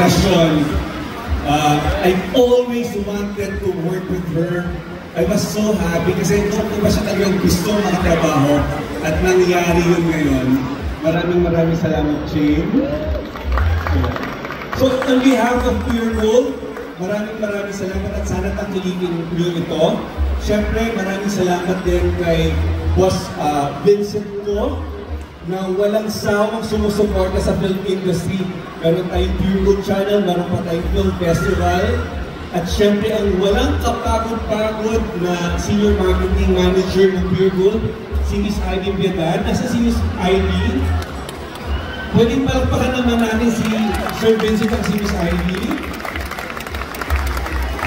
Passion. I always wanted to work with her. I was so happy kasi noon ko ba siya talagang gusto makatrabaho at nangyari yun ngayon. Maraming salamat, Jane. So, on behalf of Pure Gold, maraming salamat at sana tangkilikin niyo ito. Siyempre, maraming salamat din kay Boss Vincent ko na walang sawang sumusuporta sa film industry. Meron tayong Pure Gold Channel, meron pa tayong Film Festival. At siyempre, ang walang kapagod-pagod na Senior Marketing Manager ng Pure Gold, si Miss Ivy Piedad. Nasa si Miss Ivy. Pwedeng palagpakan naman natin si Sir Vincent at si Miss Ivy.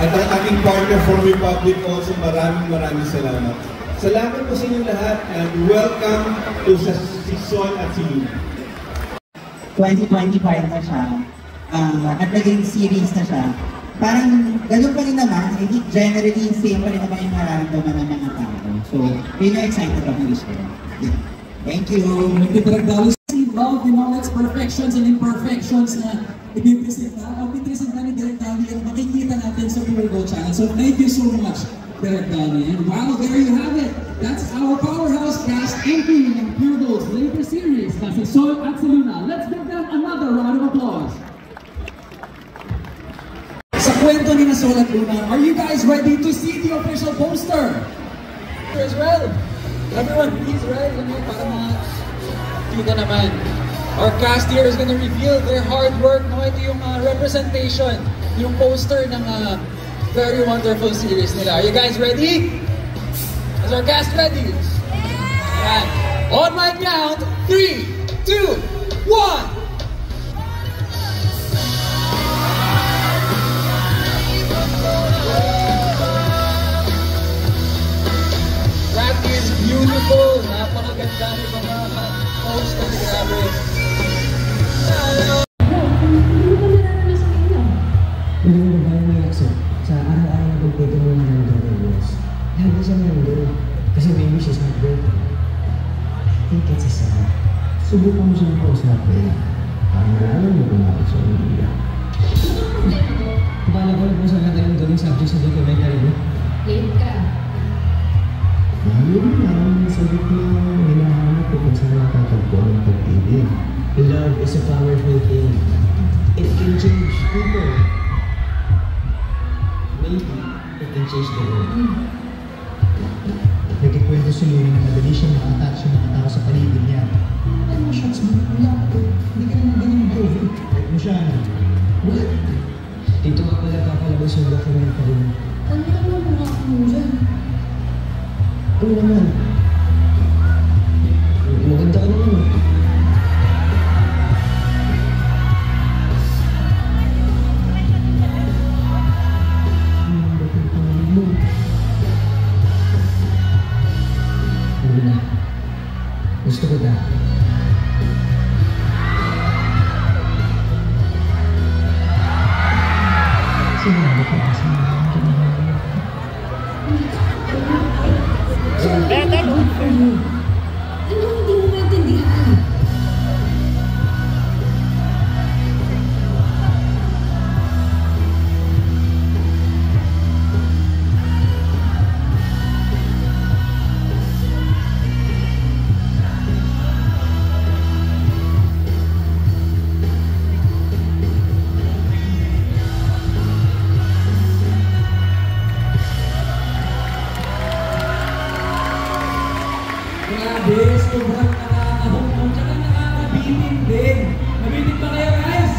At ang ating partner from Republic also, maraming salamat. Salamat po sa inyo lahat and welcome to sa si Son at si Luna. 2025 na siya. At naging series na siya. Parang ganun pa rin naman, I think generally same pa rin naman yung nararamdaman ng mga tao. So, yun yung excited ako gusto. Thank you! Love in all its perfections and imperfections na ibipresenta. Ang bipresenta ni Direk Danny ang makikita natin sa Pure Gold Channel. So thank you so much, Direk Danny. And wow, there you have it. That's our powerhouse cast entry ng Pure Gold's latest series. That's Sol at Luna. Let's give them another round of applause. Sa kwento ni Sol at Luna, are you guys ready to see the official poster? As well. Everyone, please rise para kita naman. Our cast here is gonna reveal their hard work. No, ito yung representation, yung poster ng very wonderful series nila. Are you guys ready? Is our cast ready? Yeah. On my count, 3, 2, 1. Rocky is beautiful. Napakaganda ni mga poster. Grabe. Hindi mo ba yung reaction sa araw-araw na pagpito mo ng Doritos? Lagi siya nandun. Kasi maybe she's not broken. I think it's a sign. Subukan mo siyang kausapin. Parang alam mo kung bakit siya umiiyak. Paano ko lang sa natin yung doon subject sa documentary mo? Late ka. Lalo lang, sagot mo hinahanap ko kung saan nakatagpo ng pag-ibig. Love is a powerful thing. It can change people. Maybe it can change the world. Nagkikwento si Louie na madali siya makatouch yung mga tao sa paligid niya. Ano mo shots mo? Wala ko. Hindi ka naman ganyan mag-over. Like mo siya, ano? What? Dito ka pala papalabas yung document pa rin. Ano ka naman mga ako mo dyan? Ano naman? Maganda ka naman. Gusto ko na. Sinabi ko kasi Ano hindi mo maintindihan? Grabe, sobrang nakakahukong tsaka nakakabitin din. Nabitin ba kayo, guys?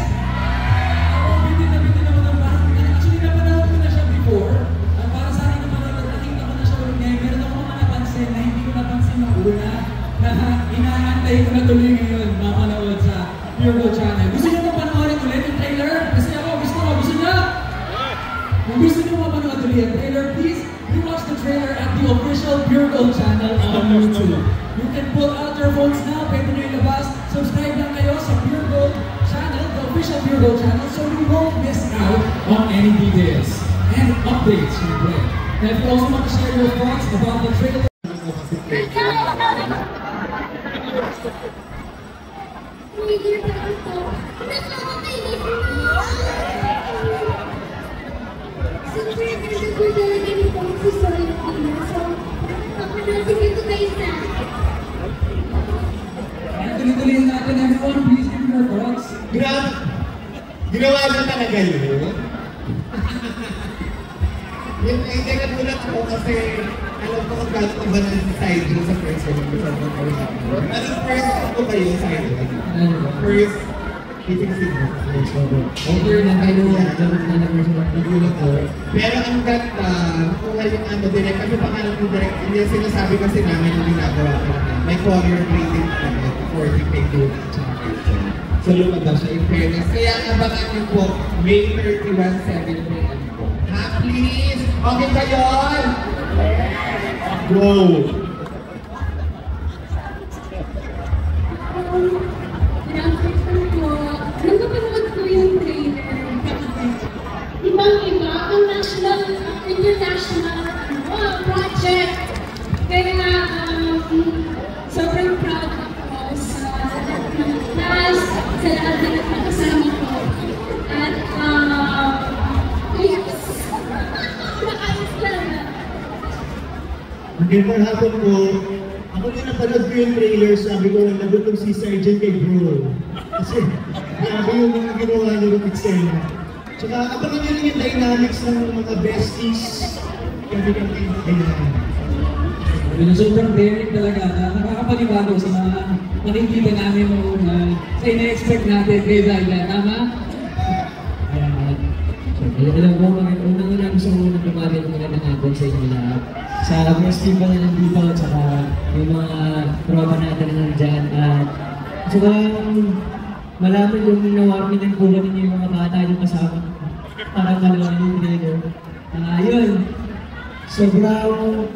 Ako, bitin naman ang parang actually napanood ko na siya before. At para sa akin naman, nakita ko na siya ulit ngayon. Meron ako mga napansin na hindi ko napansin ng una na inaantay ko na tuloy ngayon mapanood sa Pure Gold Channel. Gusto niyo ba panoorin ulit yung trailer? Kasi ako, gusto niyo? Kung gusto niyo mapanood ulit yung trailer, please watch the trailer at the official Pure Gold Channel on YouTube. You can pull out your phones now, pwede nyo ilabas. Subscribe lang kayo sa Pure Gold Channel, the official Pure Gold Channel, so you won't miss out on any details and updates. And if you also want to share your thoughts about the trailer, Hindi Ginawa niyo talaga yun? Yung nagulat ako kasi alam ko kung gano'n ko ba ng side yun sa first one ko sa mga ano first ko ba yung side yun? First, kiting signal. Over na kayo, nagulat na nagulat ko. Pero ang ganda, nakuha yung ano direct, kasi pangalan ko direct, hindi sinasabi kasi namin yung ginagawa ko namin. May color grading kami, according kay Duke at saka Kirsten. So lumabas siya in fairness. Kaya abangan niyo po, May 31, 7 p.m. po. Ha, please! Okay ba yun? Go! Nung napanood ko yung trailer, ibang-iba ang national, international project. Kaya sobrang proud ako sa class, sa lahat na nakasama ko. At yes, nakayos talaga. Magandang hapon po. Ako na napanood ko yung trailer, sabi ko lang nagutong si Sergeant kay Bro. Kasi grabe yung mga ginawa niyo ng eksena. Tsaka abangan nyo rin yung dynamics ng mga besties. Kami Sobrang daring talaga na nakakapanibago sa mga nakikita namin noong sa ina-expect natin kay Zayla, tama? Ayan. So, alam ko, unang-una gusto ko na tumari ang magandang hapon sa inyo lahat. Sa festival na nandito at saka yung mga tropa natin na nandyan. At saka malaman yung nawamin ng pula ninyo yung mga bata yung kasama. Parang malaman yung trailer. Yun. Sobrang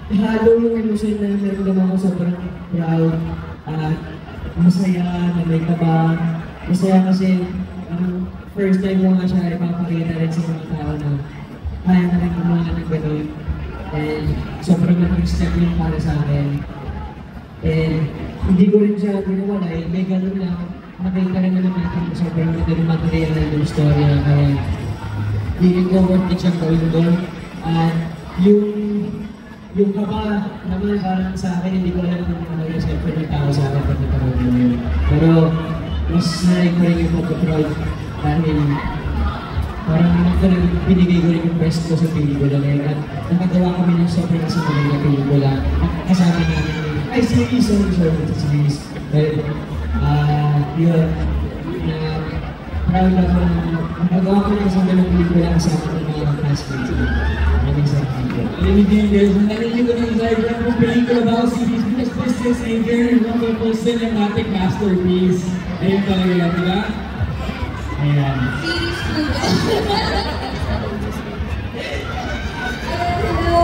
halo yung emotion na naramdaman ko, sobrang proud at masaya na may kabang. Masaya kasi first time ko nga siya ipapakita rin sa mga tao na kaya na rin gumawa ng gano'n. And sobrang malaking step yun para sa akin. And hindi ko rin siya ginawalay, may gano'n lang. Nakita rin naman natin sobrang madaling material na yung storya. Kaya hindi ko worth it siyang gawin doon. At yung kaba naman parang sa akin, hindi ko alam kung ano yung siyempre ng tao sa akin pag nataroon mo yun. Pero mas narik ko rin yung pag-proud dahil parang binigay ko rin yung best ko sa pelikula na yun. At nakagawa kami ng sobrang sa mga na pelikula. Kasama namin yung series, series. But yun, proud ako na nakagawa ko ng sobrang pelikula kasama ng mga classmates. Maraming salamat po. Guys, narinig ko ng Zayla kung pelikula ba o series because this is a very wonderful cinematic masterpiece. Ayun talaga yan, di ba? Ayan. Series po. Hello,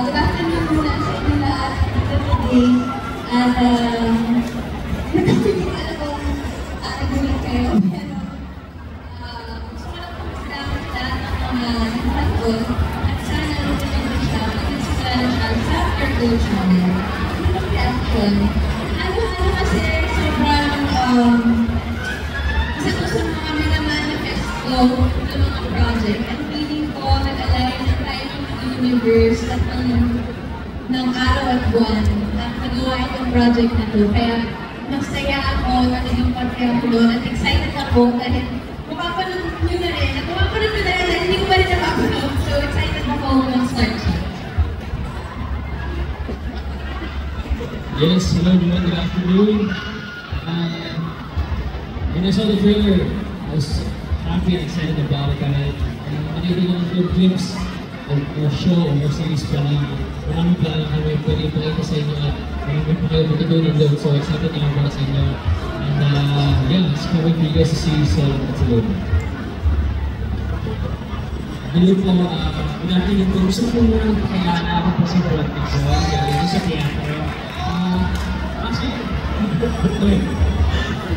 good afternoon muna sa inyo lahat. Today, at nagkakita ako nagulat kayo. Pero gusto ko lang po salamat sa lahat ng mga nagpapagod at sana nagpapagod siya mag-inspire siya sa Ergo Channel. Yung reaction, ano kasi sobrang isa ko sa mga minamanifesto ng mga project at feeling ko nag-align na tayo ng universe at ng araw at buwan at nagawa itong project na to. Kaya masaya ako na naging parte ako doon at excited ako dahil mapapanood nyo na rin. At mapapanood nyo na rin dahil hindi ko pa rin napapanood. So excited ako mag-start siya. Yes, hello everyone, good afternoon. When I saw the trailer, I was happy and excited about it. Nakita ko ng clips of show or series pa lang. Maraming plano kami pwede ipakita sa inyo at maraming pa kayo matutunan doon. So excited na ako para sa inyo. And yeah, it's coming for you guys to see so it's a good. Hello po, good afternoon po. Gusto ko muna pakilala ako po si Juan Tixon, galing sa teatro.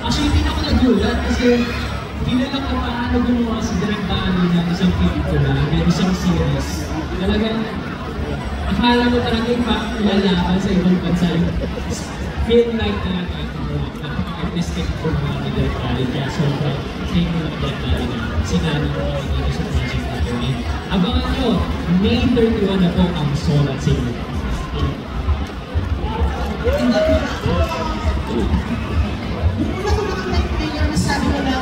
Actually, hindi na ako nagulat kasi kinala ko paano gumawa si Direk Bano ng isang pelikula, ng isang series. Talagang, akala mo talaga yung lalaban sa ibang bansa. Feel like talaga artistic for mga ni Direk Bano. Kaya sobrang thank you ng Direk Bano na sinabi ko dito sa project natin. Abangan nyo, May 31 na po ang Soul at Sing. Sabi ko na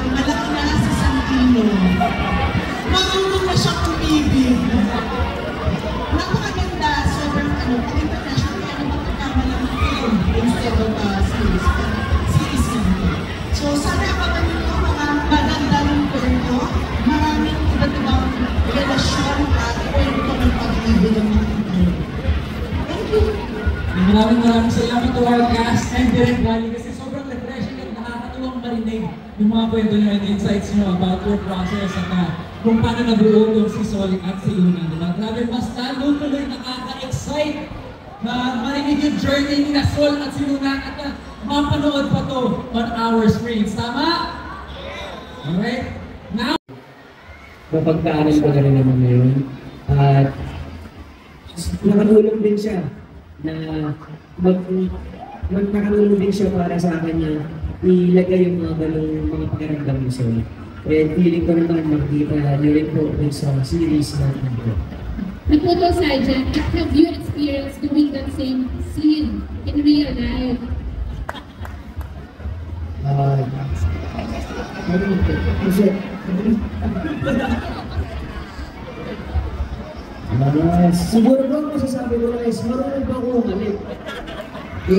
mga kwento nyo and insights nyo about your process at kung paano nabuo yung si Sol at si Luna. Diba? Grabe, mas lalo tuloy nakaka-excite na marinig yung journey ni Sol at si Luna at mapanood pa to on our screens. Tama? Alright? Now, Mapagkaaral ko na rin naman ngayon. At nakatulong din siya na nakatulong din siya para sa akin na ilagay yung mga ganung mga pakiramdam ni Sol. And feeling ko naman makikita nyo rin po sa series na ito. Nagputo, Sergeant, have you experienced doing that same scene in real life? Siguro ba ang masasabi ko na is marunong ba ako umalit? Hindi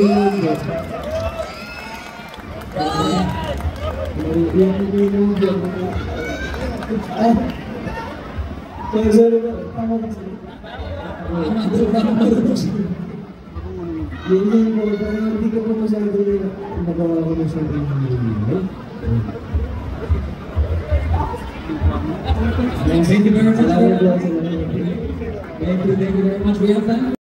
ko pa masabi na nagawa ko na siya thank you very much. Thank you very much. We have time.